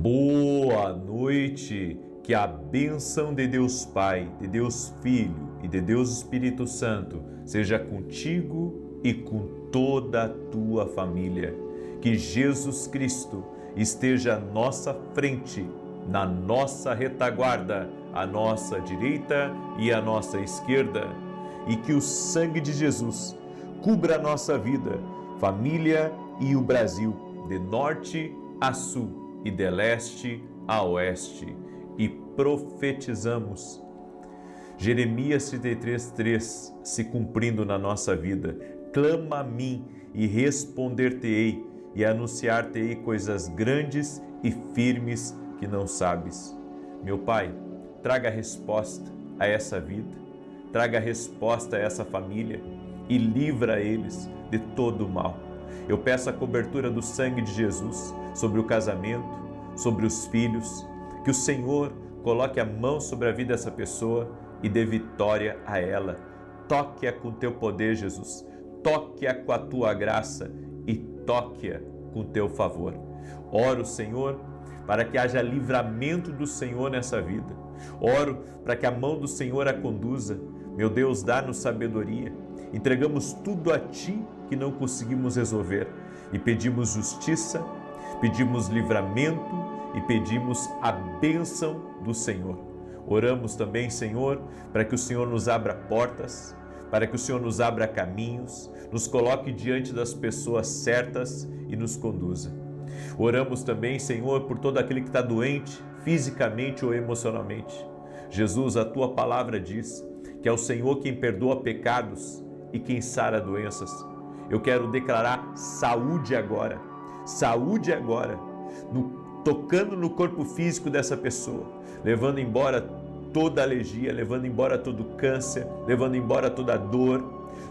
Boa noite, que a bênção de Deus Pai, de Deus Filho e de Deus Espírito Santo seja contigo e com toda a tua família. Que Jesus Cristo esteja à nossa frente, na nossa retaguarda, à nossa direita e à nossa esquerda, e que o sangue de Jesus cubra a nossa vida, família e o Brasil, de norte a sul e de leste a oeste, e profetizamos Jeremias 33:3 se cumprindo na nossa vida. Clama a mim e responder-te-ei, e anunciar-te-ei coisas grandes e firmes que não sabes. Meu Pai, traga resposta a essa vida, traga resposta a essa família e livra eles de todo o mal. Eu peço a cobertura do sangue de Jesus sobre o casamento, sobre os filhos, que o Senhor coloque a mão sobre a vida dessa pessoa e dê vitória a ela. Toque-a com teu poder, Jesus. Toque-a com a tua graça e toque-a com teu favor. Oro, Senhor, para que haja livramento do Senhor nessa vida. Oro para que a mão do Senhor a conduza. Meu Deus, dá-nos sabedoria. Entregamos tudo a Ti que não conseguimos resolver e pedimos justiça, pedimos livramento e pedimos a bênção do Senhor. Oramos também, Senhor, para que o Senhor nos abra portas, para que o Senhor nos abra caminhos, nos coloque diante das pessoas certas e nos conduza. Oramos também, Senhor, por todo aquele que está doente, fisicamente ou emocionalmente. Jesus, a Tua palavra diz que é o Senhor quem perdoa pecados e quem sara doenças. Eu quero declarar saúde agora, tocando no corpo físico dessa pessoa, levando embora toda alergia, levando embora todo câncer, levando embora toda dor,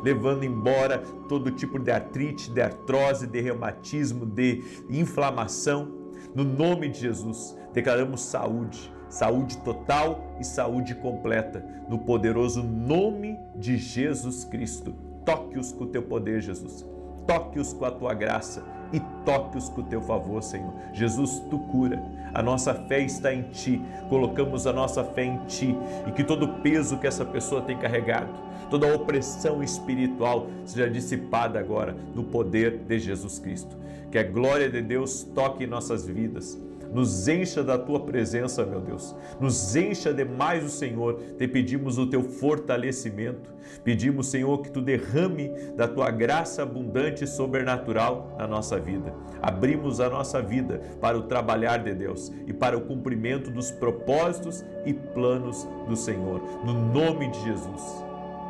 levando embora todo tipo de artrite, de artrose, de reumatismo, de inflamação. No nome de Jesus, declaramos saúde, saúde total e saúde completa, no poderoso nome de Jesus Cristo. Toque-os com o teu poder, Jesus. Toque-os com a tua graça e toque-os com o teu favor, Senhor. Jesus, tu cura. A nossa fé está em Ti. Colocamos a nossa fé em Ti, e que todo o peso que essa pessoa tem carregado, toda a opressão espiritual seja dissipada agora no poder de Jesus Cristo. Que a glória de Deus toque em nossas vidas. Nos encha da Tua presença, meu Deus. Nos encha demais o Senhor. Te pedimos o Teu fortalecimento. Pedimos, Senhor, que Tu derrame da Tua graça abundante e sobrenatural na nossa vida. Abrimos a nossa vida para o trabalhar de Deus e para o cumprimento dos propósitos e planos do Senhor. No nome de Jesus.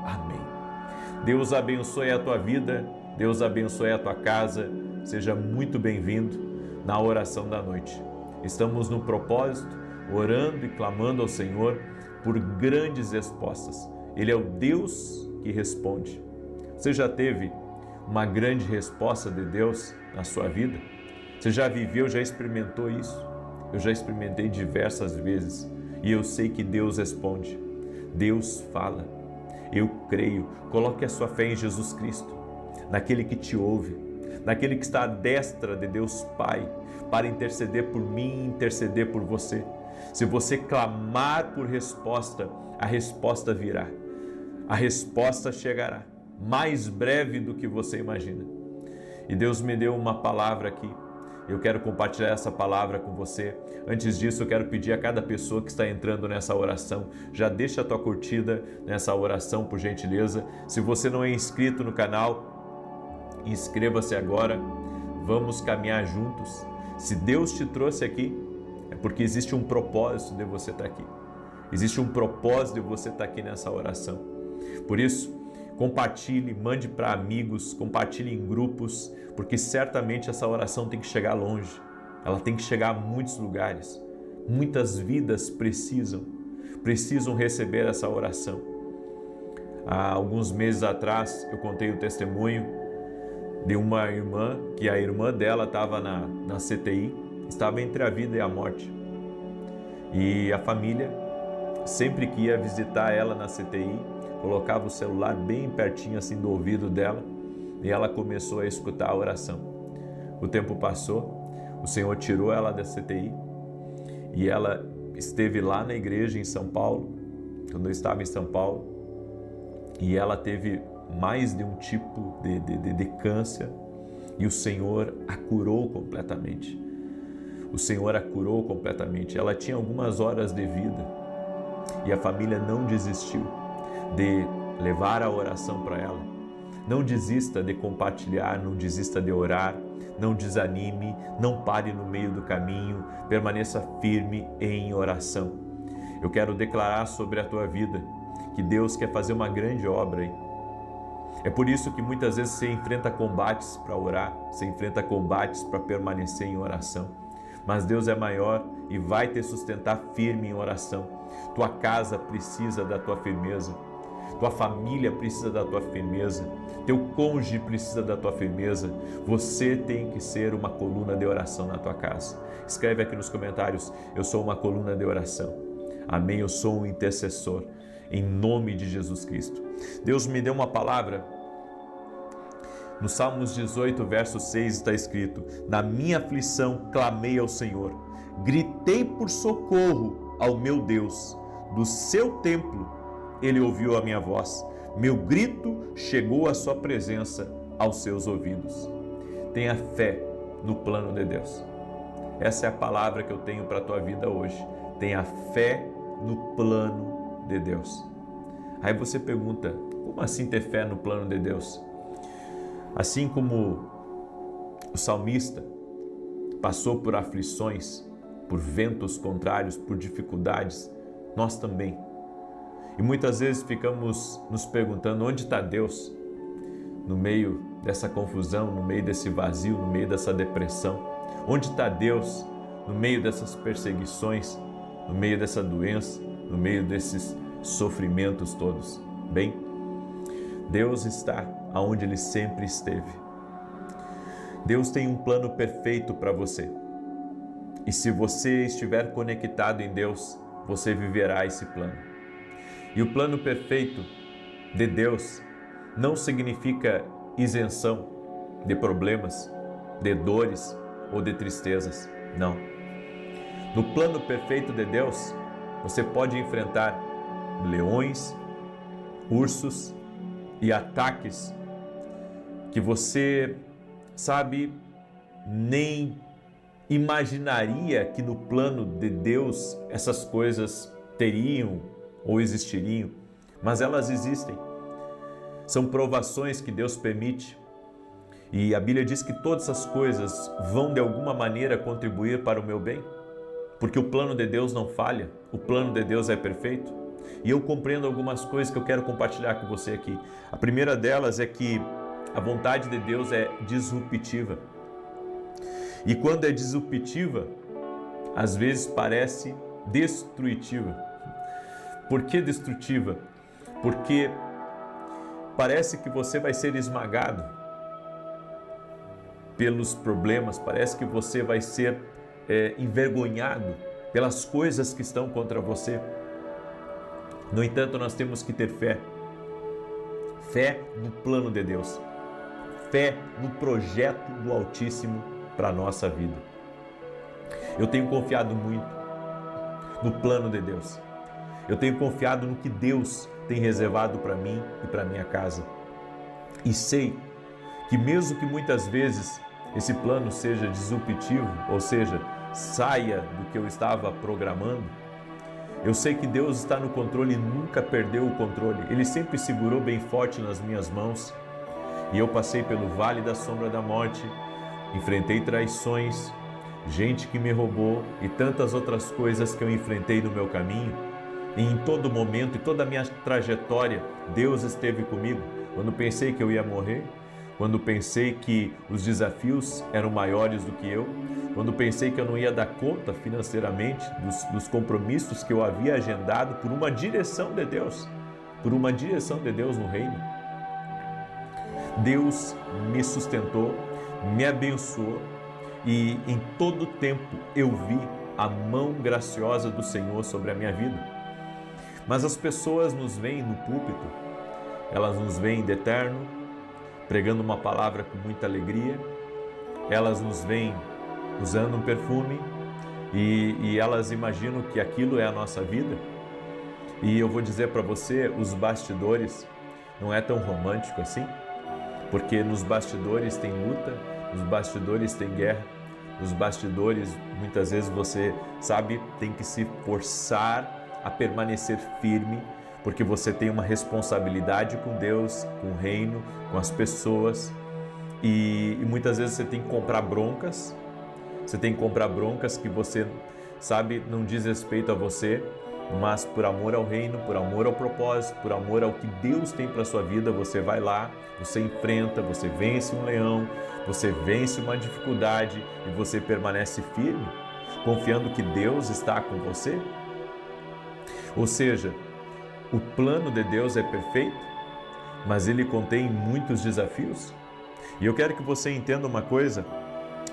Amém. Deus abençoe a tua vida. Deus abençoe a tua casa. Seja muito bem-vindo na oração da noite. Estamos no propósito, orando e clamando ao Senhor por grandes respostas. Ele é o Deus que responde. Você já teve uma grande resposta de Deus na sua vida? Você já viveu, já experimentou isso? Eu já experimentei diversas vezes e eu sei que Deus responde. Deus fala. Eu creio. Coloque a sua fé em Jesus Cristo, naquele que te ouve, naquele que está à destra de Deus Pai, para interceder por mim e interceder por você. Se você clamar por resposta, a resposta virá. A resposta chegará, mais breve do que você imagina. E Deus me deu uma palavra aqui. Eu quero compartilhar essa palavra com você. Antes disso, eu quero pedir a cada pessoa que está entrando nessa oração, já deixa a tua curtida nessa oração, por gentileza. Se você não é inscrito no canal, inscreva-se agora. Vamos caminhar juntos. Se Deus te trouxe aqui, é porque existe um propósito de você estar aqui. Existe um propósito de você estar aqui nessa oração. Por isso, compartilhe, mande para amigos, compartilhe em grupos, porque certamente essa oração tem que chegar longe. Ela tem que chegar a muitos lugares. Muitas vidas precisam receber essa oração. Há alguns meses atrás, eu contei o testemunho de uma irmã, que a irmã dela estava na CTI, estava entre a vida e a morte. E a família, sempre que ia visitar ela na CTI, colocava o celular bem pertinho assim do ouvido dela e ela começou a escutar a oração. O tempo passou, o Senhor tirou ela da CTI e ela esteve lá na igreja em São Paulo, quando eu estava em São Paulo, e ela teve mais de um tipo de câncer, e o Senhor a curou completamente. O Senhor a curou completamente. Ela tinha algumas horas de vida e a família não desistiu de levar a oração para ela. Não desista de compartilhar, não desista de orar, não desanime, não pare no meio do caminho, permaneça firme em oração. Eu quero declarar sobre a tua vida que Deus quer fazer uma grande obra aí. É por isso que muitas vezes você enfrenta combates para orar, você enfrenta combates para permanecer em oração. Mas Deus é maior e vai te sustentar firme em oração. Tua casa precisa da tua firmeza. Tua família precisa da tua firmeza. Teu cônjuge precisa da tua firmeza. Você tem que ser uma coluna de oração na tua casa. Escreve aqui nos comentários: eu sou uma coluna de oração. Amém? Eu sou um intercessor. Em nome de Jesus Cristo. Deus me deu uma palavra. No Salmos 18, verso 6 está escrito: na minha aflição clamei ao Senhor, gritei por socorro ao meu Deus. Do seu templo ele ouviu a minha voz, meu grito chegou à sua presença, aos seus ouvidos. Tenha fé no plano de Deus. Essa é a palavra que eu tenho para a tua vida hoje. Tenha fé no plano de Deus. Aí você pergunta: como assim ter fé no plano de Deus? Assim como o salmista passou por aflições, por ventos contrários, por dificuldades, nós também. E muitas vezes ficamos nos perguntando: onde está Deus? No meio dessa confusão, no meio desse vazio, no meio dessa depressão. Onde está Deus no meio dessas perseguições, no meio dessa doença, no meio desses sofrimentos todos? Bem, Deus está aonde Ele sempre esteve. Deus tem um plano perfeito para você. E se você estiver conectado em Deus, você viverá esse plano. E o plano perfeito de Deus não significa isenção de problemas, de dores ou de tristezas. Não. No plano perfeito de Deus, você pode enfrentar leões, ursos e ataques que você, sabe, nem imaginaria que no plano de Deus essas coisas teriam ou existiriam, mas elas existem. São provações que Deus permite, e a Bíblia diz que todas essas coisas vão de alguma maneira contribuir para o meu bem, porque o plano de Deus não falha, o plano de Deus é perfeito. E eu compreendo algumas coisas que eu quero compartilhar com você aqui. A primeira delas é que a vontade de Deus é disruptiva. E quando é disruptiva, às vezes parece destrutiva. Por que destrutiva? Porque parece que você vai ser esmagado pelos problemas, parece que você vai ser envergonhado pelas coisas que estão contra você. No entanto, nós temos que ter fé. Fé no plano de Deus. Fé no projeto do Altíssimo para a nossa vida. Eu tenho confiado muito no plano de Deus. Eu tenho confiado no que Deus tem reservado para mim e para minha casa. E sei que mesmo que muitas vezes esse plano seja disruptivo, ou seja, saia do que eu estava programando, eu sei que Deus está no controle e nunca perdeu o controle. Ele sempre segurou bem forte nas minhas mãos. E eu passei pelo vale da sombra da morte, enfrentei traições, gente que me roubou e tantas outras coisas que eu enfrentei no meu caminho. E em todo momento e toda a minha trajetória, Deus esteve comigo. Quando pensei que eu ia morrer, quando pensei que os desafios eram maiores do que eu, quando pensei que eu não ia dar conta financeiramente dos compromissos que eu havia agendado por uma direção de Deus, no reino. Deus me sustentou, me abençoou e em todo tempo eu vi a mão graciosa do Senhor sobre a minha vida. Mas as pessoas nos veem no púlpito, elas nos veem de terno, pregando uma palavra com muita alegria, elas nos veem usando um perfume, e elas imaginam que aquilo é a nossa vida. E eu vou dizer para você, os bastidores não é tão romântico assim, porque nos bastidores tem luta, nos bastidores tem guerra, nos bastidores muitas vezes você sabe, tem que se forçar a permanecer firme, porque você tem uma responsabilidade com Deus, com o reino, com as pessoas, e muitas vezes você tem que comprar broncas, que você sabe, não diz respeito a você, mas por amor ao reino, por amor ao propósito, por amor ao que Deus tem para a sua vida, você vai lá, você enfrenta, você vence um leão, você vence uma dificuldade e você permanece firme, confiando que Deus está com você. Ou seja, o plano de Deus é perfeito, mas ele contém muitos desafios. E eu quero que você entenda uma coisa: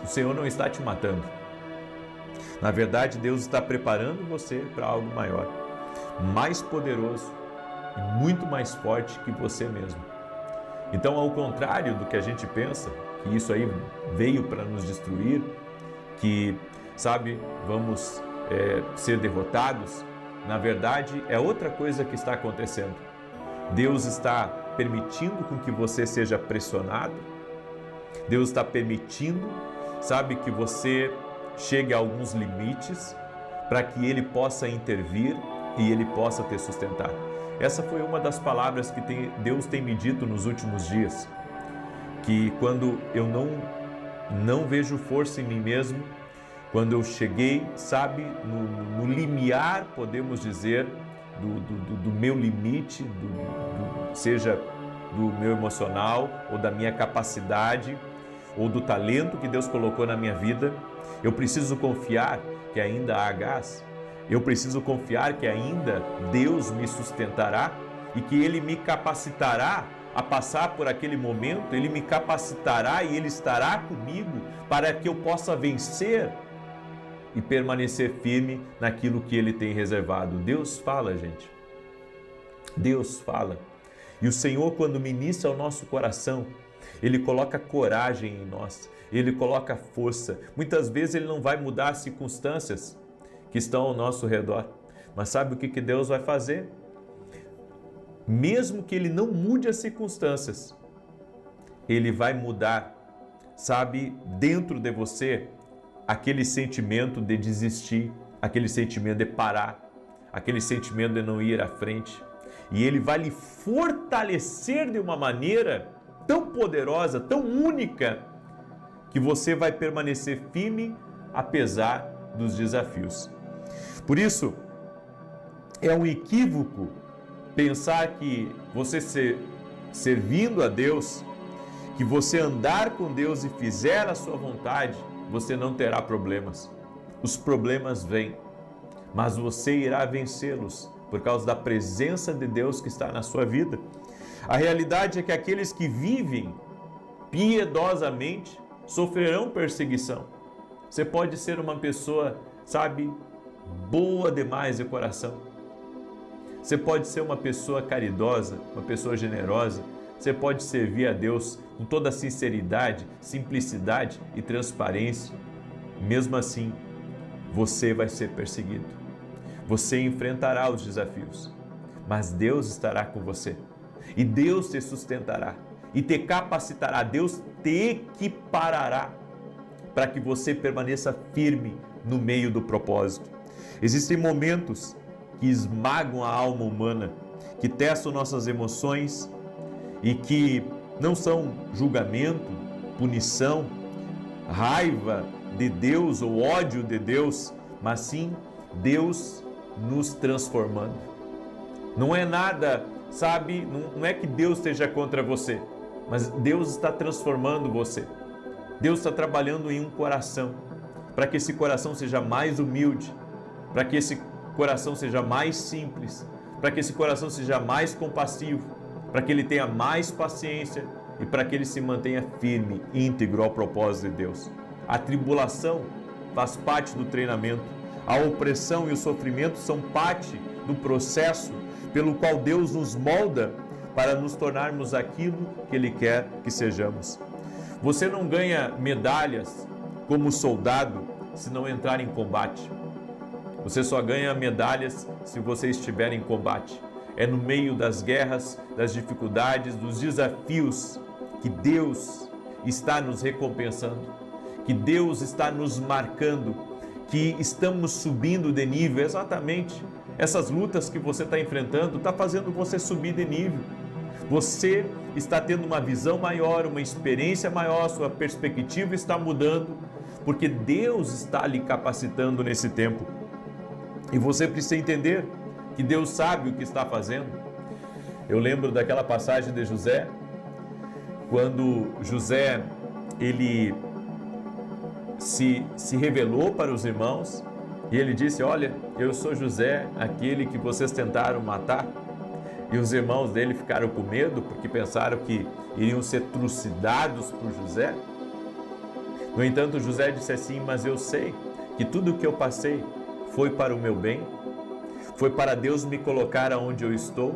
o Senhor não está te matando. Na verdade, Deus está preparando você para algo maior, mais poderoso e muito mais forte que você mesmo. Então, ao contrário do que a gente pensa, que isso aí veio para nos destruir, que, sabe, vamos ser derrotados, na verdade, é outra coisa que está acontecendo. Deus está permitindo com que você seja pressionado, Deus está permitindo, sabe, que você chegue a alguns limites para que Ele possa intervir e Ele possa te sustentar. Essa foi uma das palavras que Deus tem me dito nos últimos dias, que quando eu não vejo força em mim mesmo, quando eu cheguei, sabe, no limiar, podemos dizer, do meu limite, seja do meu emocional ou da minha capacidade ou do talento que Deus colocou na minha vida, eu preciso confiar que ainda há gás, eu preciso confiar que ainda Deus me sustentará e que Ele me capacitará a passar por aquele momento, Ele me capacitará e Ele estará comigo para que eu possa vencer e permanecer firme naquilo que Ele tem reservado. Deus fala, gente. Deus fala. E o Senhor, quando ministra ao nosso coração, Ele coloca coragem em nós, Ele coloca força. Muitas vezes Ele não vai mudar as circunstâncias que estão ao nosso redor. Mas sabe o que Deus vai fazer? Mesmo que Ele não mude as circunstâncias, Ele vai mudar, sabe, dentro de você, aquele sentimento de desistir, aquele sentimento de parar, aquele sentimento de não ir à frente. E Ele vai lhe fortalecer de uma maneira tão poderosa, tão única, que você vai permanecer firme apesar dos desafios. Por isso, é um equívoco pensar que você servindo a Deus, que você andar com Deus e fizer a sua vontade, você não terá problemas. Os problemas vêm, mas você irá vencê-los por causa da presença de Deus que está na sua vida. A realidade é que aqueles que vivem piedosamente sofrerão perseguição. Você pode ser uma pessoa, sabe, boa demais de coração. Você pode ser uma pessoa caridosa, uma pessoa generosa. Você pode servir a Deus com toda a sinceridade, simplicidade e transparência. Mesmo assim, você vai ser perseguido. Você enfrentará os desafios, mas Deus estará com você. E Deus te sustentará e te capacitará. Deus te equiparará para que você permaneça firme no meio do propósito. Existem momentos que esmagam a alma humana, que testam nossas emoções e que não são julgamento, punição, raiva de Deus ou ódio de Deus, mas sim Deus nos transformando. Não é nada, sabe, não é que Deus esteja contra você, mas Deus está transformando você. Deus está trabalhando em um coração, para que esse coração seja mais humilde, para que esse coração seja mais simples, para que esse coração seja mais compassivo, para que ele tenha mais paciência e para que ele se mantenha firme, íntegro ao propósito de Deus. A tribulação faz parte do treinamento. A opressão e o sofrimento são parte do processo pelo qual Deus nos molda para nos tornarmos aquilo que Ele quer que sejamos. Você não ganha medalhas como soldado se não entrar em combate. Você só ganha medalhas se você estiver em combate. É no meio das guerras, das dificuldades, dos desafios que Deus está nos recompensando, que Deus está nos marcando, que estamos subindo de nível. Exatamente. Essas lutas que você está enfrentando está fazendo você subir de nível. Você está tendo uma visão maior, uma experiência maior, sua perspectiva está mudando, porque Deus está lhe capacitando nesse tempo. E você precisa entender que Deus sabe o que está fazendo. Eu lembro daquela passagem de José, quando José, ele se revelou para os irmãos e ele disse: olha, eu sou José, aquele que vocês tentaram matar. E os irmãos dele ficaram com medo porque pensaram que iriam ser trucidados por José. No entanto, José disse assim: mas eu sei que tudo o que eu passei foi para o meu bem, foi para Deus me colocar aonde eu estou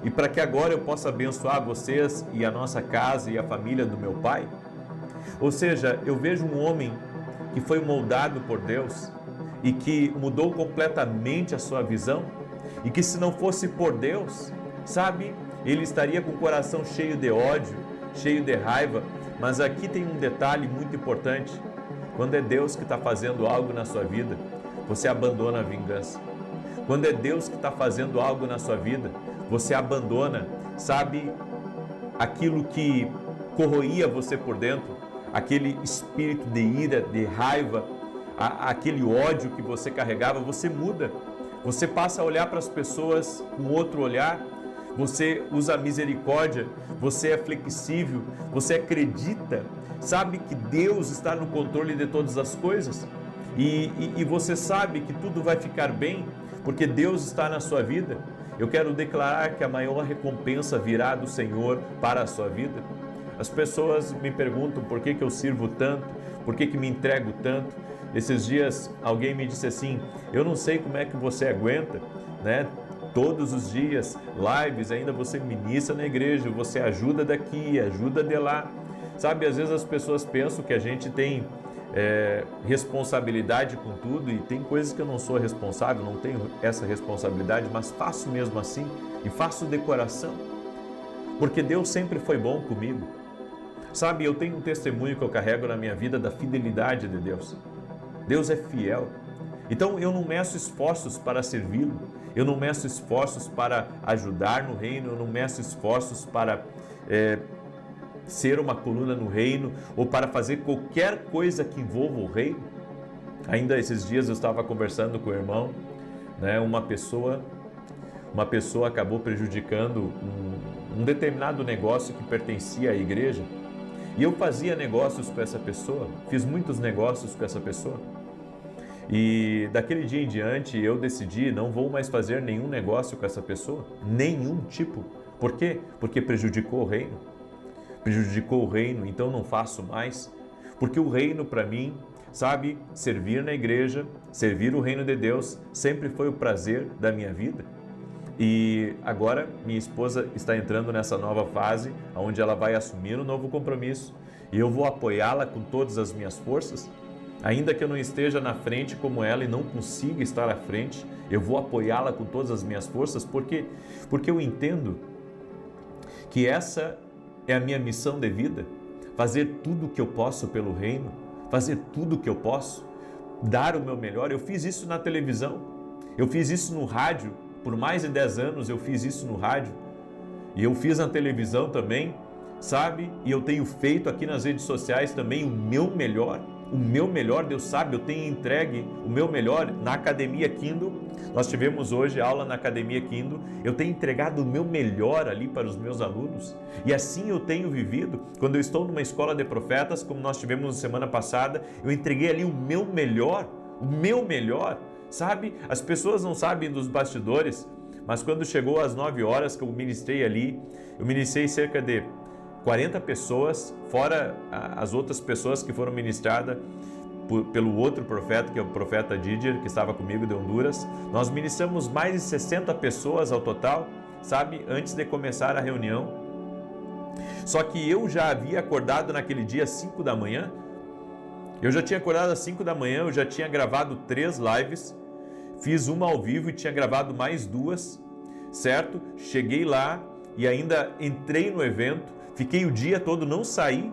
e para que agora eu possa abençoar vocês e a nossa casa e a família do meu pai. Ou seja, eu vejo um homem que foi moldado por Deus e que mudou completamente a sua visão e que, se não fosse por Deus, sabe, ele estaria com o coração cheio de ódio, cheio de raiva. Mas aqui tem um detalhe muito importante: quando é Deus que está fazendo algo na sua vida, você abandona a vingança. Quando é Deus que está fazendo algo na sua vida, você abandona, sabe, aquilo que corroía você por dentro, aquele espírito de ira, de raiva, aquele ódio que você carregava. Você muda, você passa a olhar para as pessoas com outro olhar, você usa a misericórdia, você é flexível, você acredita, sabe que Deus está no controle de todas as coisas e você sabe que tudo vai ficar bem porque Deus está na sua vida. Eu quero declarar que a maior recompensa virá do Senhor para a sua vida. As pessoas me perguntam por que eu sirvo tanto, por que me entrego tanto. Esses dias alguém me disse assim: eu não sei como é que você aguenta, né? Todos os dias, lives, ainda você ministra na igreja, você ajuda daqui, ajuda de lá. Sabe, às vezes as pessoas pensam que a gente tem responsabilidade com tudo, e tem coisas que eu não sou responsável, não tenho essa responsabilidade, mas faço mesmo assim e faço de coração, porque Deus sempre foi bom comigo. Sabe, eu tenho um testemunho que eu carrego na minha vida da fidelidade de Deus. Deus é fiel. Então eu não meço esforços para servi-lo, eu não meço esforços para ajudar no reino, eu não meço esforços para ser uma coluna no reino ou para fazer qualquer coisa que envolva o reino. Ainda esses dias eu estava conversando com o irmão, né? Uma pessoa acabou prejudicando um determinado negócio que pertencia à igreja, e eu fazia negócios com essa pessoa, fiz muitos negócios com essa pessoa, e daquele dia em diante eu decidi: não vou mais fazer nenhum negócio com essa pessoa, nenhum tipo. Por quê? Porque prejudicou o reino, então não faço mais, porque o reino para mim, sabe, servir na igreja, servir o reino de Deus, sempre foi o prazer da minha vida. E agora minha esposa está entrando nessa nova fase, onde ela vai assumir um novo compromisso, e eu vou apoiá-la com todas as minhas forças. Ainda que eu não esteja na frente como ela e não consiga estar à frente, eu vou apoiá-la com todas as minhas forças, porque eu entendo que essa é a minha missão de vida: fazer tudo o que eu posso pelo reino, fazer tudo o que eu posso, dar o meu melhor. Eu fiz isso na televisão, eu fiz isso no rádio, por mais de 10 anos eu fiz isso no rádio, e eu fiz na televisão também, sabe? E eu tenho feito aqui nas redes sociais também o meu melhor, Deus sabe, eu tenho entregue o meu melhor na Academia Kindle. Nós tivemos hoje aula na Academia Kindle, eu tenho entregado o meu melhor ali para os meus alunos, e assim eu tenho vivido. Quando eu estou numa escola de profetas, como nós tivemos na semana passada, eu entreguei ali o meu melhor, sabe? As pessoas não sabem dos bastidores, mas quando chegou às 9 horas que eu ministrei ali, eu ministrei cerca de 40 pessoas, fora as outras pessoas que foram ministradas pelo outro profeta, que é o profeta Didier, que estava comigo de Honduras. Nós ministramos mais de 60 pessoas ao total, sabe, antes de começar a reunião. Só que eu já havia acordado naquele dia às 5 da manhã, Eu já tinha acordado às 5 da manhã, eu já tinha gravado 3 lives, fiz uma ao vivo e tinha gravado mais 2, certo? Cheguei lá e ainda entrei no evento, fiquei o dia todo, não saí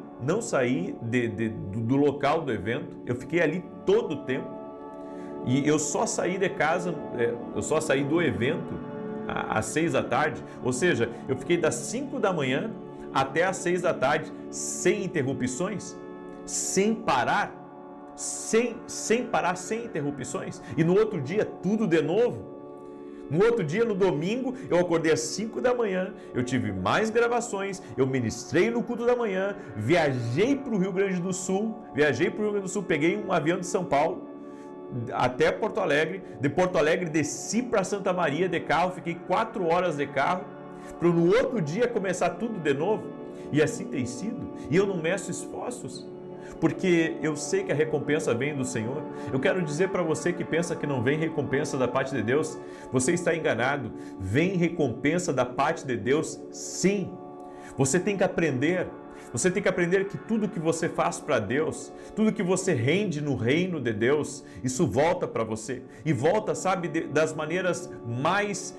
do local do evento, eu fiquei ali todo o tempo e eu só saí de casa, eu só saí do evento às 6 da tarde, ou seja, eu fiquei das 5 da manhã até às 6 da tarde, sem interrupções, sem parar, sem parar, sem interrupções. E no outro dia, tudo de novo. No outro dia, no domingo, eu acordei às 5 da manhã, eu tive mais gravações, eu ministrei no culto da manhã, viajei para o Rio Grande do Sul, peguei um avião de São Paulo até Porto Alegre, de Porto Alegre desci para Santa Maria de carro, fiquei 4 horas de carro, para no outro dia começar tudo de novo. E assim tem sido, e eu não meço esforços, porque eu sei que a recompensa vem do Senhor. Eu quero dizer para você que pensa que não vem recompensa da parte de Deus, você está enganado. Vem recompensa da parte de Deus, sim. Você tem que aprender que tudo que você faz para Deus, tudo que você rende no reino de Deus, isso volta para você. E volta, sabe, das maneiras mais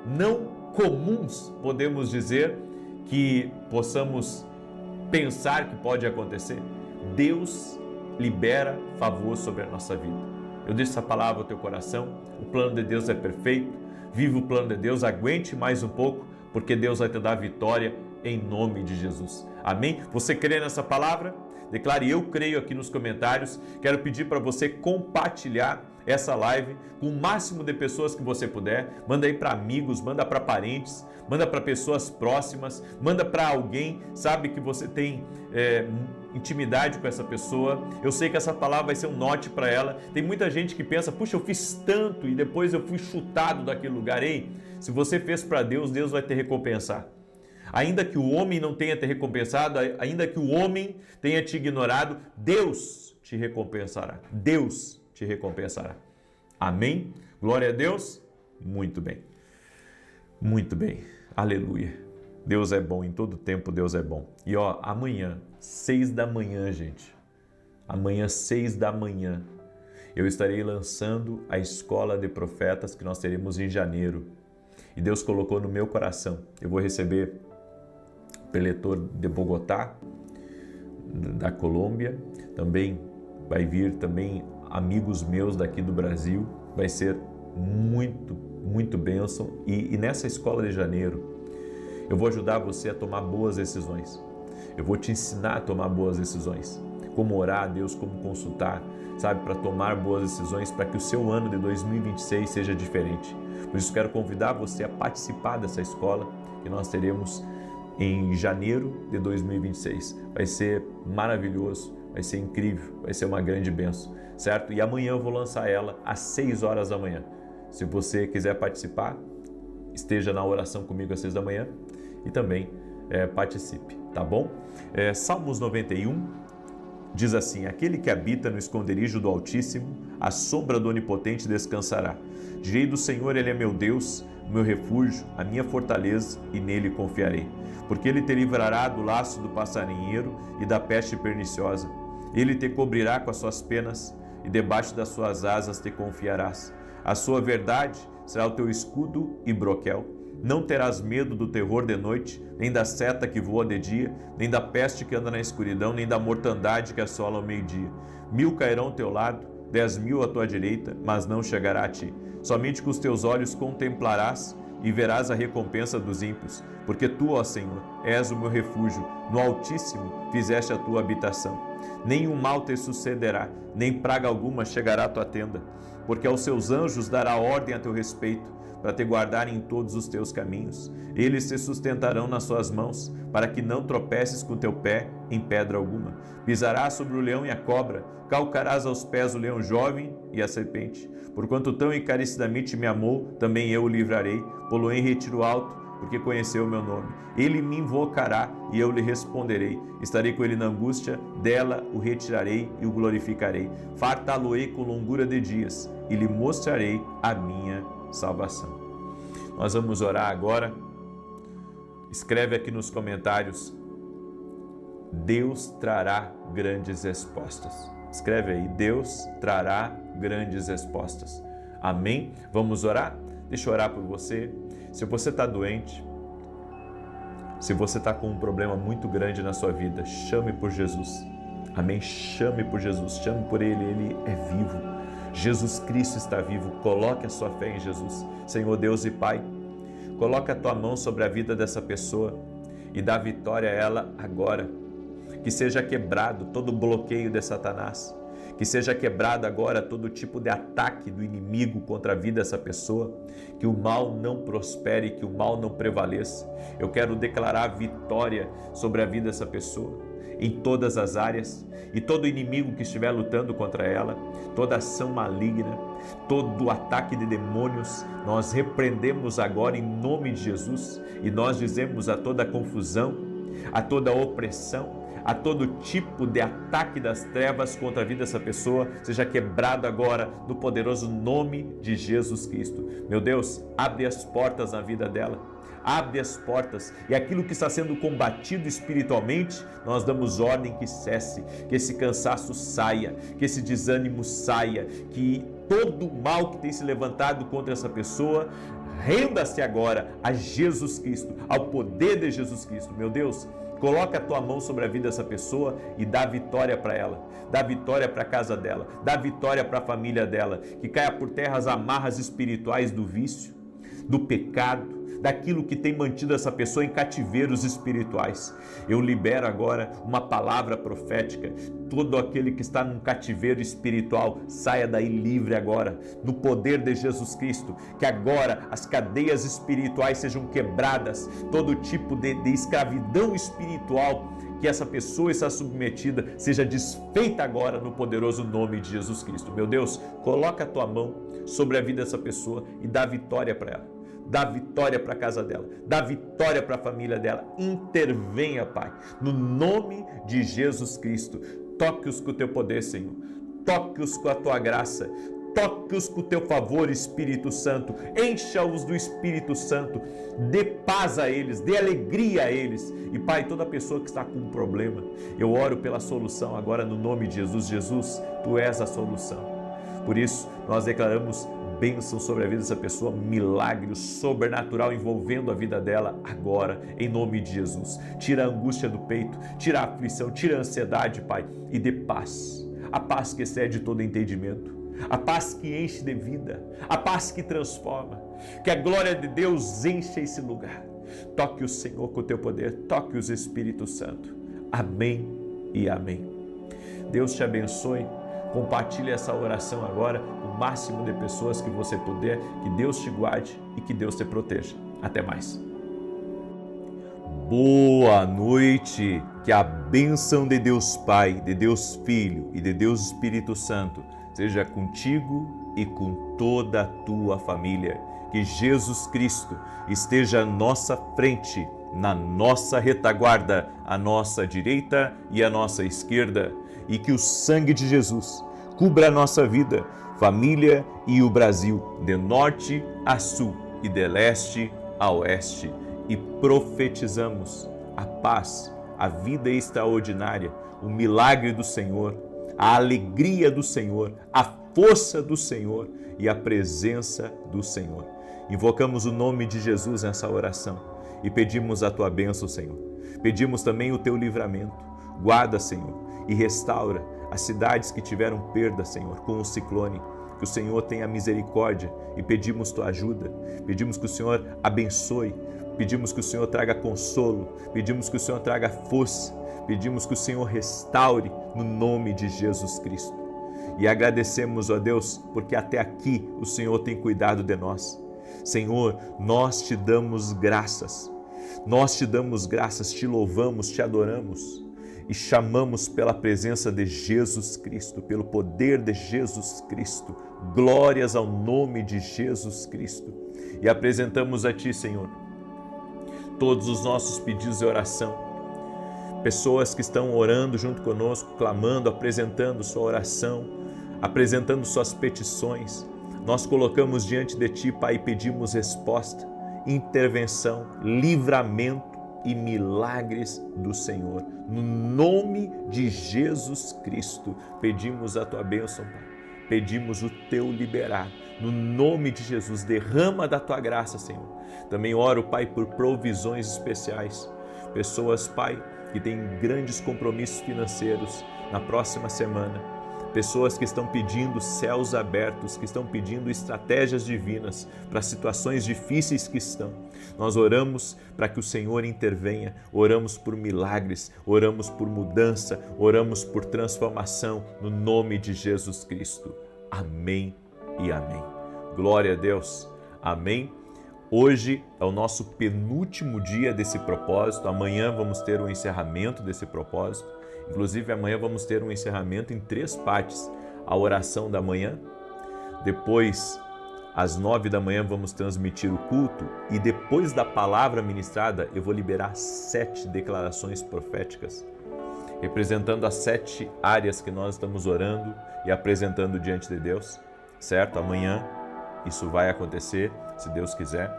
não comuns, podemos dizer, que possamos pensar que pode acontecer. Deus libera favor sobre a nossa vida. Eu deixo essa palavra ao teu coração. O plano de Deus é perfeito. Viva o plano de Deus, aguente mais um pouco, porque Deus vai te dar vitória em nome de Jesus. Amém? Você crê nessa palavra? Declare: eu creio aqui nos comentários. Quero pedir para você compartilhar essa live com o máximo de pessoas que você puder. Manda aí para amigos, manda para parentes, manda para pessoas próximas, manda para alguém, sabe, que você tem intimidade com essa pessoa. Eu sei que essa palavra vai ser um norte para ela. Tem muita gente que pensa: puxa, eu fiz tanto e depois eu fui chutado daquele lugar. Ei, se você fez para Deus, Deus vai te recompensar. Ainda que o homem não tenha te recompensado, ainda que o homem tenha te ignorado, Deus te recompensará. Deus te recompensará. Amém? Glória a Deus? Muito bem. Muito bem. Aleluia. Deus é bom, em todo tempo Deus é bom. E amanhã, 6 da manhã, gente. Amanhã, 6 da manhã, eu estarei lançando a Escola de Profetas que nós teremos em janeiro. E Deus colocou no meu coração. Eu vou receber o preletor de Bogotá, da Colômbia. Também vai vir amigos meus daqui do Brasil. Vai ser muito bênção. E nessa escola de janeiro, eu vou ajudar você a tomar boas decisões. Eu vou te ensinar a tomar boas decisões. Como orar a Deus, como consultar, sabe, para tomar boas decisões, para que o seu ano de 2026 seja diferente. Por isso quero convidar você a participar dessa escola que nós teremos em janeiro de 2026. Vai ser maravilhoso, vai ser incrível, vai ser uma grande bênção, certo? E amanhã eu vou lançar ela às 6 horas da manhã. Se você quiser participar, esteja na oração comigo às 6 da manhã e também participe, tá bom? Salmos 91 diz assim: aquele que habita no esconderijo do Altíssimo, à sombra do Onipotente descansará. Direi do Senhor: ele é meu Deus, o meu refúgio, a minha fortaleza, e nele confiarei. Porque ele te livrará do laço do passarinheiro e da peste perniciosa. Ele te cobrirá com as suas penas, e debaixo das suas asas te confiarás. A sua verdade será o teu escudo e broquel. Não terás medo do terror de noite, nem da seta que voa de dia, nem da peste que anda na escuridão, nem da mortandade que assola ao meio-dia. 1000 cairão ao teu lado, 10.000 à tua direita, mas não chegará a ti. Somente com os teus olhos contemplarás e verás a recompensa dos ímpios, porque tu, ó Senhor, és o meu refúgio, no Altíssimo fizeste a tua habitação. Nenhum mal te sucederá, nem praga alguma chegará à tua tenda, porque aos seus anjos dará ordem a teu respeito, para te guardarem em todos os teus caminhos. Eles te sustentarão nas suas mãos, para que não tropeces com teu pé em pedra alguma. Pisarás sobre o leão e a cobra, calcarás aos pés o leão jovem e a serpente. Porquanto tão encarecidamente me amou, também eu o livrarei, pô-lo em retiro alto, porque conheceu o meu nome. Ele me invocará e eu lhe responderei. Estarei com ele na angústia, dela o retirarei e o glorificarei. Fartá-lo-ei com longura de dias e lhe mostrarei a minha salvação. Nós vamos orar agora. Escreve aqui nos comentários: Deus trará grandes respostas. Escreve aí, Deus trará grandes respostas. Amém? Vamos orar? Deixa eu orar por você. Se você está doente, se você está com um problema muito grande na sua vida, chame por Jesus. Amém? Chame por Jesus, chame por Ele, Ele é vivo. Jesus Cristo está vivo, coloque a sua fé em Jesus. Senhor Deus e Pai, coloca a tua mão sobre a vida dessa pessoa e dá vitória a ela agora. Que seja quebrado todo bloqueio de Satanás, que seja quebrado agora todo tipo de ataque do inimigo contra a vida dessa pessoa, que o mal não prospere, que o mal não prevaleça. Eu quero declarar vitória sobre a vida dessa pessoa, em todas as áreas, e todo inimigo que estiver lutando contra ela, toda ação maligna, todo ataque de demônios, nós repreendemos agora em nome de Jesus, e nós dizemos a toda confusão, a toda opressão, a todo tipo de ataque das trevas contra a vida dessa pessoa, seja quebrado agora no poderoso nome de Jesus Cristo. Meu Deus, abre as portas na vida dela, abre as portas, e aquilo que está sendo combatido espiritualmente, nós damos ordem que cesse, que esse cansaço saia, que esse desânimo saia, que todo o mal que tem se levantado contra essa pessoa, renda-se agora a Jesus Cristo, ao poder de Jesus Cristo. Meu Deus, coloca a tua mão sobre a vida dessa pessoa e dá vitória para ela, dá vitória para a casa dela, dá vitória para a família dela, que caia por terra as amarras espirituais do vício, do pecado, daquilo que tem mantido essa pessoa em cativeiros espirituais. Eu libero agora uma palavra profética. Todo aquele que está num cativeiro espiritual, saia daí livre agora, no poder de Jesus Cristo. Que agora as cadeias espirituais sejam quebradas, todo tipo de escravidão espiritual que essa pessoa está submetida seja desfeita agora no poderoso nome de Jesus Cristo. Meu Deus, coloca a tua mão sobre a vida dessa pessoa e dá vitória para ela. Dá vitória para a casa dela, dá vitória para a família dela. Intervenha, Pai, no nome de Jesus Cristo. Toque-os com o teu poder, Senhor. Toque-os com a tua graça. Toque-os com o teu favor, Espírito Santo. Encha-os do Espírito Santo. Dê paz a eles, dê alegria a eles. E, Pai, toda pessoa que está com um problema, eu oro pela solução agora no nome de Jesus. Jesus, Tu és a solução. Por isso, nós declaramos bênção sobre a vida dessa pessoa, milagre sobrenatural envolvendo a vida dela agora, em nome de Jesus. Tira a angústia do peito, tira a aflição, tira a ansiedade, Pai, e dê paz. A paz que excede todo entendimento, a paz que enche de vida, a paz que transforma. Que a glória de Deus encha esse lugar. Toque o Senhor com o teu poder, toque os Espírito Santo. Amém e amém. Deus te abençoe. Compartilhe essa oração agora com o máximo de pessoas que você puder. Que Deus te guarde e que Deus te proteja. Até mais. Boa noite. Que a bênção de Deus Pai, de Deus Filho e de Deus Espírito Santo seja contigo e com toda a tua família. Que Jesus Cristo esteja à nossa frente, na nossa retaguarda, à nossa direita e à nossa esquerda. E que o sangue de Jesus cubra a nossa vida, família e o Brasil, de norte a sul e de leste a oeste. E profetizamos a paz, a vida extraordinária, o milagre do Senhor, a alegria do Senhor, a força do Senhor e a presença do Senhor. Invocamos o nome de Jesus nessa oração e pedimos a tua bênção, Senhor. Pedimos também o teu livramento. Guarda, Senhor, e restaura as cidades que tiveram perda, Senhor, com o ciclone. Que o Senhor tenha misericórdia e pedimos tua ajuda. Pedimos que o Senhor abençoe. Pedimos que o Senhor traga consolo. Pedimos que o Senhor traga força. Pedimos que o Senhor restaure no nome de Jesus Cristo. E agradecemos, ó Deus, porque até aqui o Senhor tem cuidado de nós. Senhor, nós te damos graças. Nós te damos graças, te louvamos, te adoramos. E chamamos pela presença de Jesus Cristo, pelo poder de Jesus Cristo. Glórias ao nome de Jesus Cristo. E apresentamos a Ti, Senhor, todos os nossos pedidos de oração. Pessoas que estão orando junto conosco, clamando, apresentando sua oração, apresentando suas petições. Nós colocamos diante de Ti, Pai, e pedimos resposta, intervenção, livramento e milagres do Senhor. No nome de Jesus Cristo, pedimos a tua bênção, Pai. Pedimos o teu liberar. No nome de Jesus, derrama da tua graça, Senhor. Também oro, Pai, por provisões especiais. Pessoas, Pai, que têm grandes compromissos financeiros na próxima semana. Pessoas que estão pedindo céus abertos, que estão pedindo estratégias divinas para situações difíceis que estão. Nós oramos para que o Senhor intervenha, oramos por milagres, oramos por mudança, oramos por transformação no nome de Jesus Cristo. Amém e amém. Glória a Deus. Amém. Hoje é o nosso penúltimo dia desse propósito. Amanhã vamos ter o encerramento desse propósito. Inclusive, amanhã vamos ter um encerramento em 3 partes. A oração da manhã, depois, às 9 da manhã, vamos transmitir o culto e depois da palavra ministrada, eu vou liberar 7 declarações proféticas, representando as 7 áreas que nós estamos orando e apresentando diante de Deus, certo? Amanhã isso vai acontecer, se Deus quiser,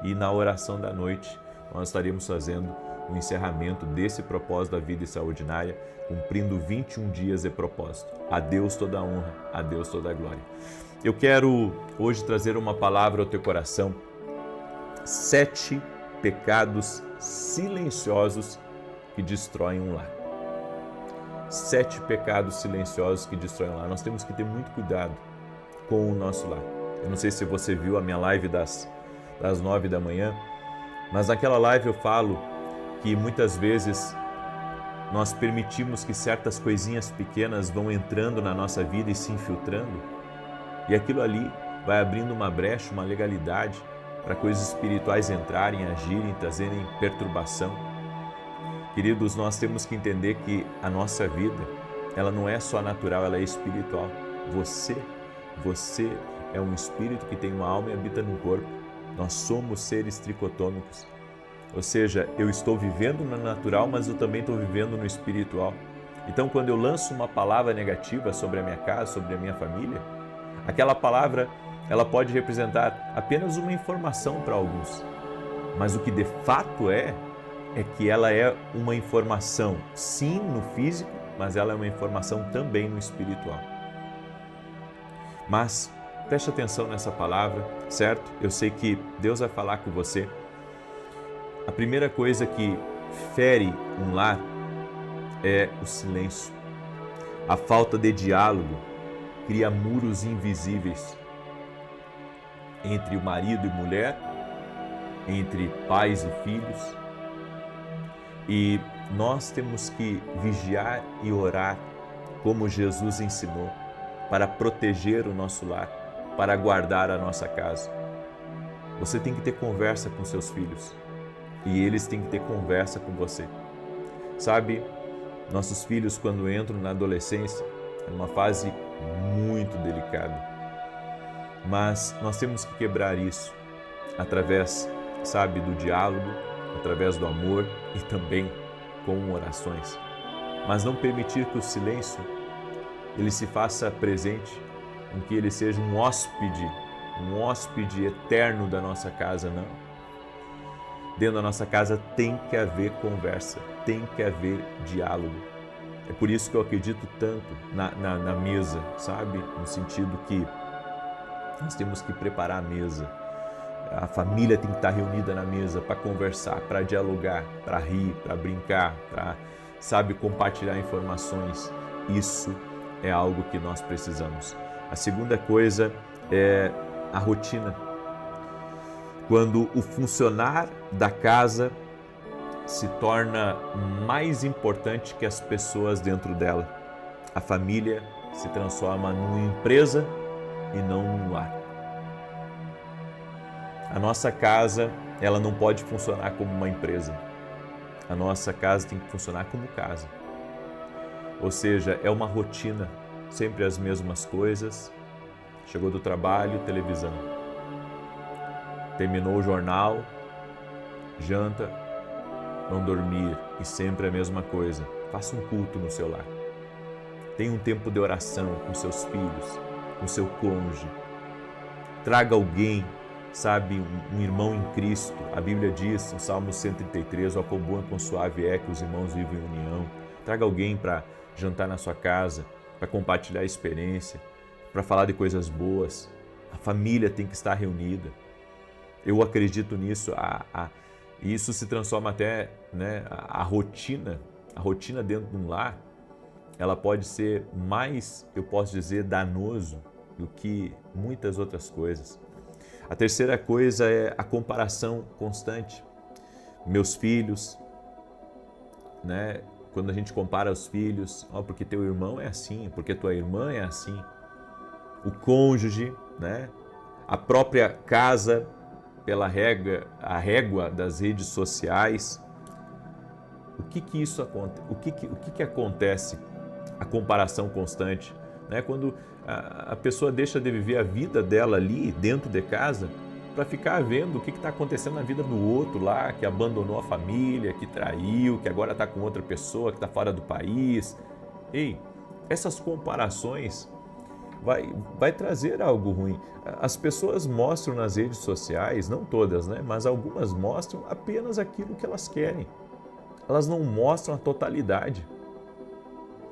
e na oração da noite nós estaremos fazendo o encerramento desse propósito da vida extraordinária, cumprindo 21 dias de propósito. A Deus toda a honra, a Deus toda a glória. Eu quero hoje trazer uma palavra ao teu coração. 7 pecados silenciosos que destroem um lar. 7 pecados silenciosos que destroem um lar. Nós temos que ter muito cuidado com o nosso lar. Eu não sei se você viu a minha live das 9 da manhã, mas naquela live eu falo que muitas vezes nós permitimos que certas coisinhas pequenas vão entrando na nossa vida e se infiltrando, e aquilo ali vai abrindo uma brecha, uma legalidade para coisas espirituais entrarem, agirem, trazerem perturbação. Queridos, nós temos que entender que a nossa vida, ela não é só natural, ela é espiritual. Você é um espírito que tem uma alma e habita no corpo. Nós somos seres tricotômicos. Ou seja, eu estou vivendo no natural, mas eu também estou vivendo no espiritual. Então, quando eu lanço uma palavra negativa sobre a minha casa, sobre a minha família, aquela palavra, ela pode representar apenas uma informação para alguns. Mas o que de fato é que ela é uma informação, sim, no físico, mas ela é uma informação também no espiritual. Mas preste atenção nessa palavra, certo? Eu sei que Deus vai falar com você. A primeira coisa que fere um lar é o silêncio. A falta de diálogo cria muros invisíveis entre o marido e mulher, entre pais e filhos. E nós temos que vigiar e orar como Jesus ensinou para proteger o nosso lar, para guardar a nossa casa. Você tem que ter conversa com seus filhos. E eles têm que ter conversa com você. Sabe, nossos filhos, quando entram na adolescência, é uma fase muito delicada. Mas nós temos que quebrar isso através, sabe, do diálogo, através do amor e também com orações. Mas não permitir que o silêncio ele se faça presente, em que ele seja um hóspede eterno da nossa casa, não. Dentro da nossa casa tem que haver conversa, tem que haver diálogo. É por isso que eu acredito tanto na mesa, sabe? No sentido que nós temos que preparar a mesa. A família tem que estar reunida na mesa para conversar, para dialogar, para rir, para brincar, para, sabe, compartilhar informações. Isso é algo que nós precisamos. A segunda coisa é a rotina. Quando o funcionar da casa se torna mais importante que as pessoas dentro dela. A família se transforma numa empresa e não num lar. A nossa casa, ela não pode funcionar como uma empresa. A nossa casa tem que funcionar como casa. Ou seja, é uma rotina, sempre as mesmas coisas. Chegou do trabalho, televisão. Terminou o jornal, janta, não dormir e sempre a mesma coisa. Faça um culto no seu lar. Tenha um tempo de oração com seus filhos, com seu cônjuge. Traga alguém, sabe, um irmão em Cristo. A Bíblia diz, no Salmo 133, ó quão bom e quão suave é que os irmãos vivem em união. Traga alguém para jantar na sua casa, para compartilhar a experiência, para falar de coisas boas. A família tem que estar reunida. Eu acredito nisso. E isso se transforma até, né, a rotina dentro de um lar, ela pode ser mais, eu posso dizer, danoso do que muitas outras coisas. A terceira coisa é a comparação constante. Meus filhos, né? Quando a gente compara os filhos, porque teu irmão é assim, porque tua irmã é assim. O cônjuge, né? A própria casa, pela régua das redes sociais. O que isso acontece? O que acontece? A comparação constante, né? Quando a pessoa deixa de viver a vida dela ali dentro de casa para ficar vendo o que está acontecendo na vida do outro lá, que abandonou a família, que traiu, que agora está com outra pessoa, que está fora do país. Ei, essas comparações vai trazer algo ruim. As pessoas mostram nas redes sociais, não todas, né? Mas algumas mostram apenas aquilo que elas querem. Elas não mostram a totalidade.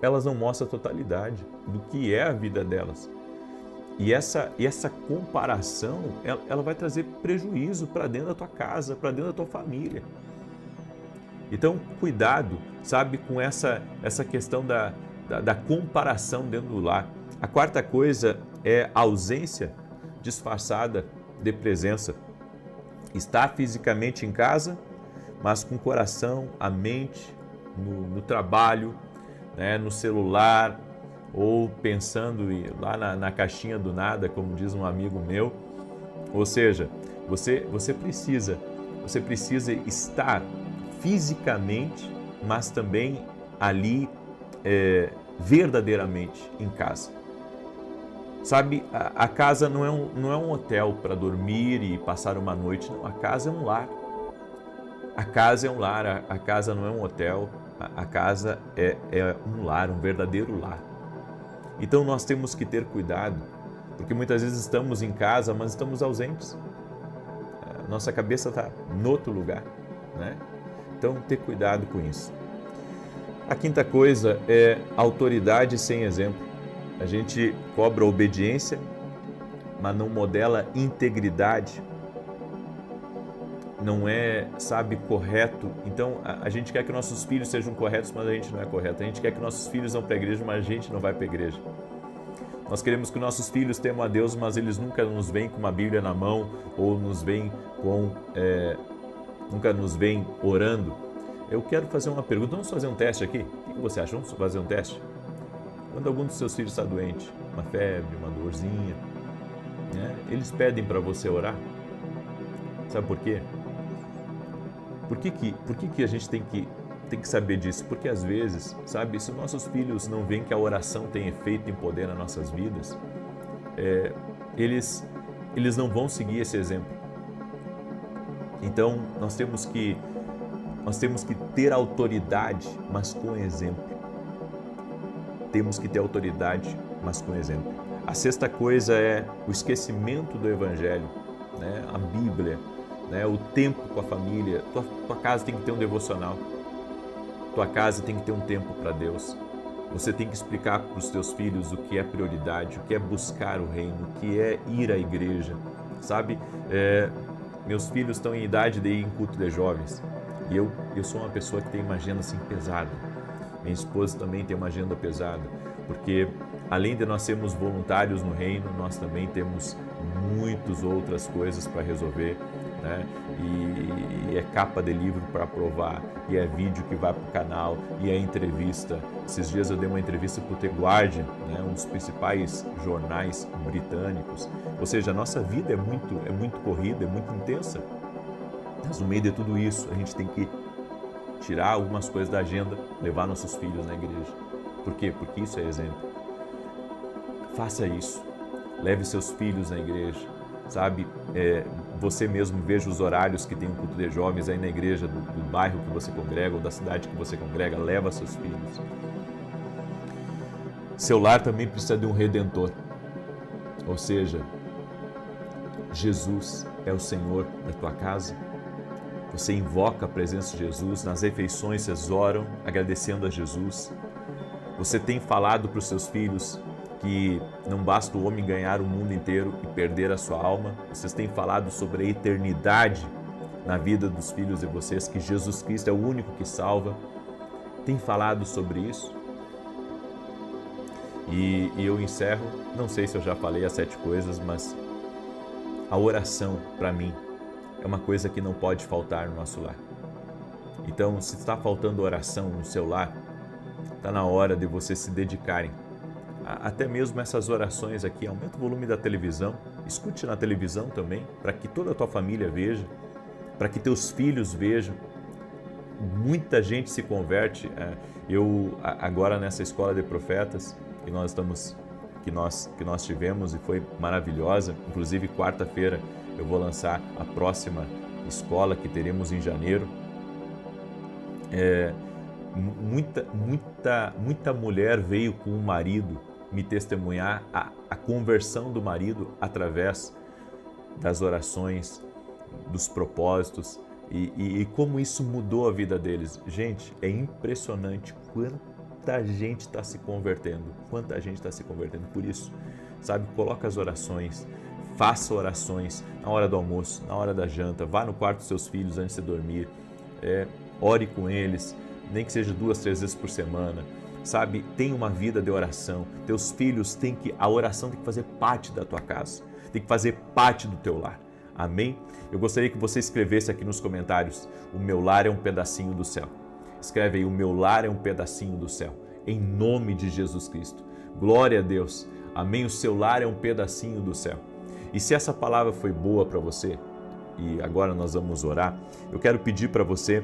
Elas não mostram a totalidade do que é a vida delas. E essa comparação, ela vai trazer prejuízo para dentro da tua casa, para dentro da tua família. Então, cuidado, sabe, com essa questão da comparação dentro do lar. A quarta coisa é a ausência disfarçada de presença. Estar fisicamente em casa, mas com o coração, a mente, no trabalho, né, no celular, ou pensando lá na caixinha do nada, como diz um amigo meu. Ou seja, você precisa estar fisicamente, mas também ali verdadeiramente em casa. Sabe, a casa não é um hotel para dormir e passar uma noite, não. A casa é um lar. A casa é um lar, a casa não é um hotel, a casa é um lar, um verdadeiro lar. Então nós temos que ter cuidado, porque muitas vezes estamos em casa, mas estamos ausentes. Nossa cabeça está em outro lugar, né? Então, ter cuidado com isso. A quinta coisa é autoridade sem exemplo. A gente cobra obediência, mas não modela integridade. Não é, sabe, correto. Então, a gente quer que nossos filhos sejam corretos, mas a gente não é correto. A gente quer que nossos filhos vão para a igreja, mas a gente não vai para a igreja. Nós queremos que nossos filhos temam a Deus, mas eles nunca nos veem com uma Bíblia na mão ou nos veem nunca nos veem orando. Eu quero fazer uma pergunta. Vamos fazer um teste aqui? O que você acha? Vamos fazer um teste? Quando algum dos seus filhos está doente, uma febre, uma dorzinha, né? Eles pedem para você orar. Sabe por quê? Por que a gente tem que saber disso? Porque às vezes, sabe, se nossos filhos não veem que a oração tem efeito e poder nas nossas vidas, eles não vão seguir esse exemplo. Então, nós temos que ter autoridade, mas com exemplo. Temos que ter autoridade, mas com exemplo. A sexta coisa é o esquecimento do Evangelho, né? A Bíblia, né? O tempo com a família. Tua casa tem que ter um devocional. Tua casa tem que ter um tempo para Deus. Você tem que explicar para os teus filhos o que é prioridade, o que é buscar o reino, o que é ir à igreja, sabe? Meus filhos estão em idade de ir em culto de jovens e eu sou uma pessoa que tem uma agenda assim pesada. Minha esposa também tem uma agenda pesada, porque além de nós sermos voluntários no reino, nós também temos muitas outras coisas para resolver, né? E é capa de livro para aprovar, e é vídeo que vai para o canal, e é entrevista. Esses dias eu dei uma entrevista para o The Guardian, né? Um dos principais jornais britânicos. Ou seja, a nossa vida é muito corrida, é muito intensa. Mas no meio de tudo isso, a gente tem que tirar algumas coisas da agenda, levar nossos filhos na igreja. Por quê? Porque isso é exemplo. Faça isso. Leve seus filhos na igreja, sabe? Você mesmo veja os horários que tem um culto de jovens aí na igreja do bairro que você congrega ou da cidade que você congrega. Leva seus filhos. Seu lar também precisa de um redentor. Ou seja, Jesus é o Senhor da tua casa? Você invoca a presença de Jesus, nas refeições vocês oram agradecendo a Jesus? Você tem falado para os seus filhos que não basta o homem ganhar o mundo inteiro e perder a sua alma? Vocês têm falado sobre a eternidade na vida dos filhos de vocês, que Jesus Cristo é o único que salva? Tem falado sobre isso? E eu encerro, não sei se eu já falei as 7 coisas, mas a oração, para mim, é uma coisa que não pode faltar no nosso lar. Então, se está faltando oração no seu lar, está na hora de vocês se dedicarem. Até mesmo essas orações aqui, aumenta o volume da televisão, escute na televisão também, para que toda a tua família veja, para que teus filhos vejam. Muita gente se converte. Eu, agora nessa escola de profetas, que nós tivemos e foi maravilhosa, inclusive quarta-feira eu vou lançar a próxima escola que teremos em janeiro. Muita mulher veio com o marido me testemunhar a conversão do marido através das orações, dos propósitos e como isso mudou a vida deles. Gente, é impressionante quanta gente está se convertendo, Por isso, sabe, coloca as orações, faça orações na hora do almoço, na hora da janta, vá no quarto dos seus filhos antes de dormir, ore com eles, nem que seja 2, 3 vezes por semana, sabe? Tenha uma vida de oração. Teus filhos a oração tem que fazer parte da tua casa, tem que fazer parte do teu lar. Amém? Eu gostaria que você escrevesse aqui nos comentários: o meu lar é um pedacinho do céu. Escreve aí: o meu lar é um pedacinho do céu. Em nome de Jesus Cristo. Glória a Deus. Amém? O seu lar é um pedacinho do céu. E se essa palavra foi boa para você, e agora nós vamos orar, eu quero pedir para você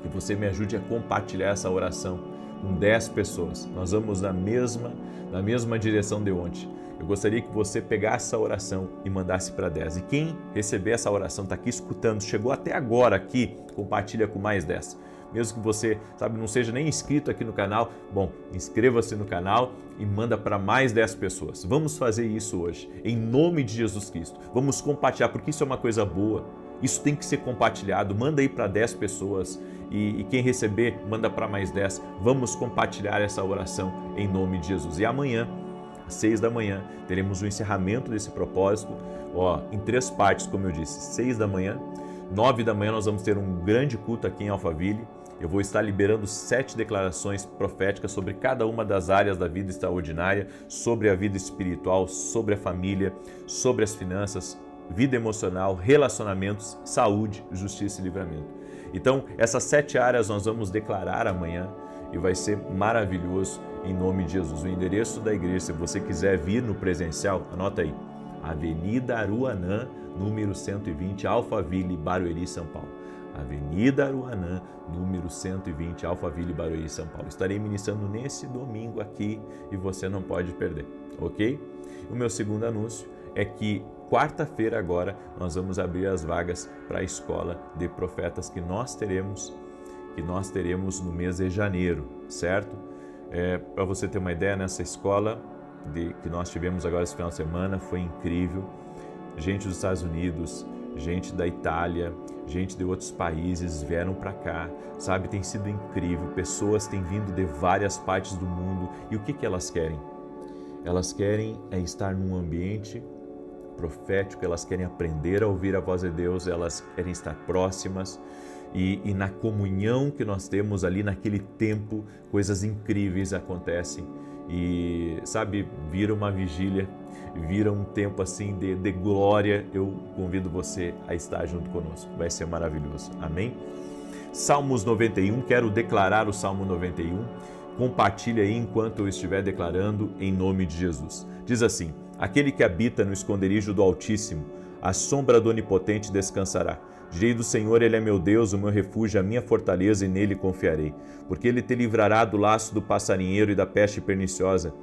que você me ajude a compartilhar essa oração com 10 pessoas. Nós vamos na mesma direção de ontem. Eu gostaria que você pegasse essa oração e mandasse para 10. E quem receber essa oração, está aqui escutando, chegou até agora aqui, compartilha com mais 10. Mesmo que você, sabe, não seja nem inscrito aqui no canal, bom, inscreva-se no canal e manda para mais 10 pessoas. Vamos fazer isso hoje, em nome de Jesus Cristo. Vamos compartilhar, porque isso é uma coisa boa. Isso tem que ser compartilhado. Manda aí para 10 pessoas e quem receber, manda para mais 10. Vamos compartilhar essa oração em nome de Jesus. E amanhã, às 6 da manhã, teremos o encerramento desse propósito, em 3 partes, como eu disse. 6 da manhã, 9 da manhã nós vamos ter um grande culto aqui em Alphaville. Eu vou estar liberando 7 declarações proféticas sobre cada uma das áreas da vida extraordinária, sobre a vida espiritual, sobre a família, sobre as finanças, vida emocional, relacionamentos, saúde, justiça e livramento. Então, essas 7 áreas nós vamos declarar amanhã e vai ser maravilhoso em nome de Jesus. O endereço da igreja, se você quiser vir no presencial, anota aí: Avenida Aruanã, número 120, Alphaville, Barueri, São Paulo. Avenida Aruanã, número 120, Alphaville, Barueri, São Paulo. Estarei ministrando nesse domingo aqui e você não pode perder, ok? O meu segundo anúncio é que quarta-feira agora nós vamos abrir as vagas para a escola de profetas que nós teremos no mês de janeiro, certo? Para você ter uma ideia, nessa escola que nós tivemos agora esse final de semana, foi incrível. Gente dos Estados Unidos, gente da Itália, gente de outros países vieram para cá, sabe? Tem sido incrível, pessoas têm vindo de várias partes do mundo. E o que elas querem? Elas querem estar num ambiente profético, elas querem aprender a ouvir a voz de Deus, elas querem estar próximas e na comunhão que nós temos ali naquele tempo, coisas incríveis acontecem e, sabe, vira uma vigília, vira um tempo assim de glória. Eu convido você a estar junto conosco, vai ser maravilhoso, amém? Salmos 91, quero declarar o Salmo 91, compartilha aí enquanto eu estiver declarando em nome de Jesus. Diz assim: aquele que habita no esconderijo do Altíssimo, à sombra do Onipotente descansará. Direi do Senhor, Ele é meu Deus, o meu refúgio, a minha fortaleza, e nele confiarei. Porque Ele te livrará do laço do passarinheiro e da peste perniciosa.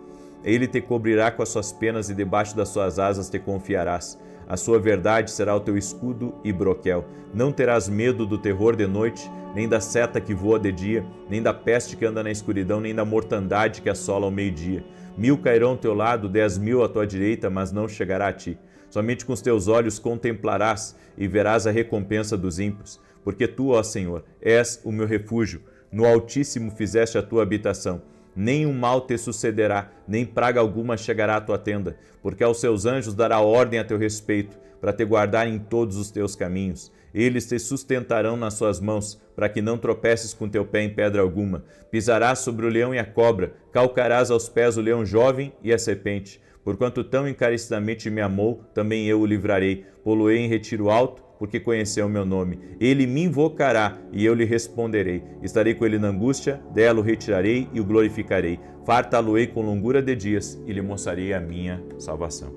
Ele te cobrirá com as suas penas e debaixo das suas asas te confiarás. A sua verdade será o teu escudo e broquel. Não terás medo do terror de noite, nem da seta que voa de dia, nem da peste que anda na escuridão, nem da mortandade que assola ao meio-dia. 1000 cairão ao teu lado, 10.000 à tua direita, mas não chegará a ti. Somente com os teus olhos contemplarás e verás a recompensa dos ímpios, porque tu, ó Senhor, és o meu refúgio, no Altíssimo fizeste a tua habitação. Nenhum mal te sucederá, nem praga alguma chegará à tua tenda, porque aos seus anjos dará ordem a teu respeito, para te guardar em todos os teus caminhos. Eles te sustentarão nas suas mãos, para que não tropeces com teu pé em pedra alguma. Pisarás sobre o leão e a cobra, calcarás aos pés o leão jovem e a serpente. Porquanto tão encarecidamente me amou, também eu o livrarei. Pô-lo-ei em retiro alto, porque conheceu o meu nome. Ele me invocará e eu lhe responderei. Estarei com ele na angústia, dela o retirarei e o glorificarei. Fartá-lo-ei com longura de dias e lhe mostrarei a minha salvação.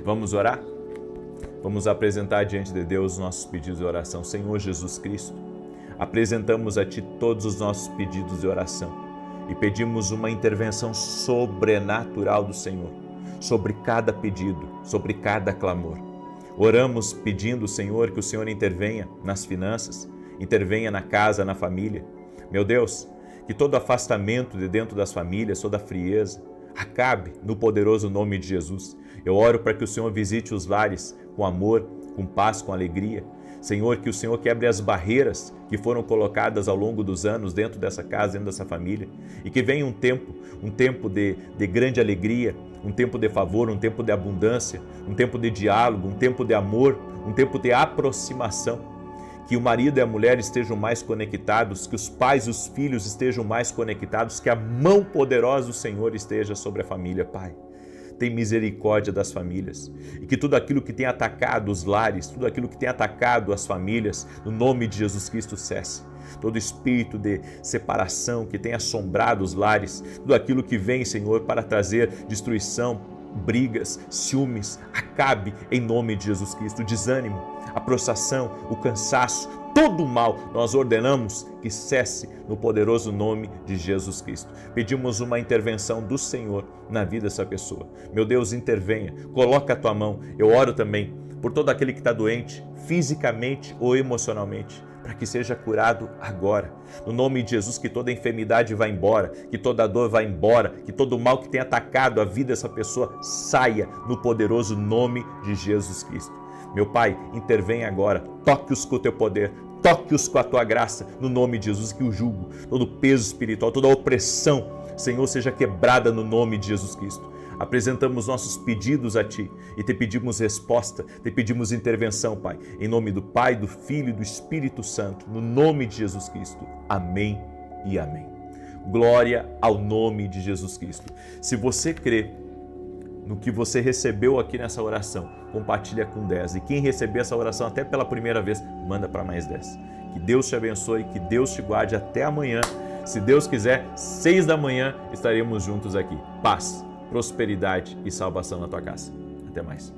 Vamos orar? Vamos apresentar diante de Deus os nossos pedidos de oração. Senhor Jesus Cristo, apresentamos a Ti todos os nossos pedidos de oração e pedimos uma intervenção sobrenatural do Senhor sobre cada pedido, sobre cada clamor. Oramos pedindo, Senhor, que o Senhor intervenha nas finanças, intervenha na casa, na família. Meu Deus, que todo afastamento de dentro das famílias, toda frieza, acabe no poderoso nome de Jesus. Eu oro para que o Senhor visite os lares com amor, com paz, com alegria. Senhor, que o Senhor quebre as barreiras que foram colocadas ao longo dos anos dentro dessa casa, dentro dessa família, e que venha um tempo de grande alegria, um tempo de favor, um tempo de abundância, um tempo de diálogo, um tempo de amor, um tempo de aproximação. Que o marido e a mulher estejam mais conectados, que os pais e os filhos estejam mais conectados, que a mão poderosa do Senhor esteja sobre a família, Pai. Tem misericórdia das famílias e que tudo aquilo que tem atacado os lares, tudo aquilo que tem atacado as famílias, no nome de Jesus Cristo cesse. Todo espírito de separação que tem assombrado os lares, tudo aquilo que vem, Senhor, para trazer destruição, brigas, ciúmes, acabe em nome de Jesus Cristo. O desânimo, a prostração, o cansaço, todo o mal, nós ordenamos que cesse no poderoso nome de Jesus Cristo. Pedimos uma intervenção do Senhor na vida dessa pessoa. Meu Deus, intervenha, coloca a tua mão. Eu oro também por todo aquele que está doente, fisicamente ou emocionalmente, para que seja curado agora. No nome de Jesus, que toda enfermidade vá embora, que toda dor vá embora, que todo mal que tem atacado a vida dessa pessoa saia no poderoso nome de Jesus Cristo. Meu Pai, intervém agora, toque-os com o teu poder, toque-os com a tua graça, no nome de Jesus, que o jugo, todo o peso espiritual, toda a opressão, Senhor, seja quebrada no nome de Jesus Cristo. Apresentamos nossos pedidos a Ti e Te pedimos resposta, Te pedimos intervenção, Pai, em nome do Pai, do Filho e do Espírito Santo, no nome de Jesus Cristo. Amém e amém. Glória ao nome de Jesus Cristo. Se você crê no que você recebeu aqui nessa oração, compartilha com 10. E quem receber essa oração até pela primeira vez, manda para mais 10. Que Deus te abençoe, que Deus te guarde até amanhã. Se Deus quiser, 6 da manhã estaremos juntos aqui. Paz, prosperidade e salvação na tua casa. Até mais.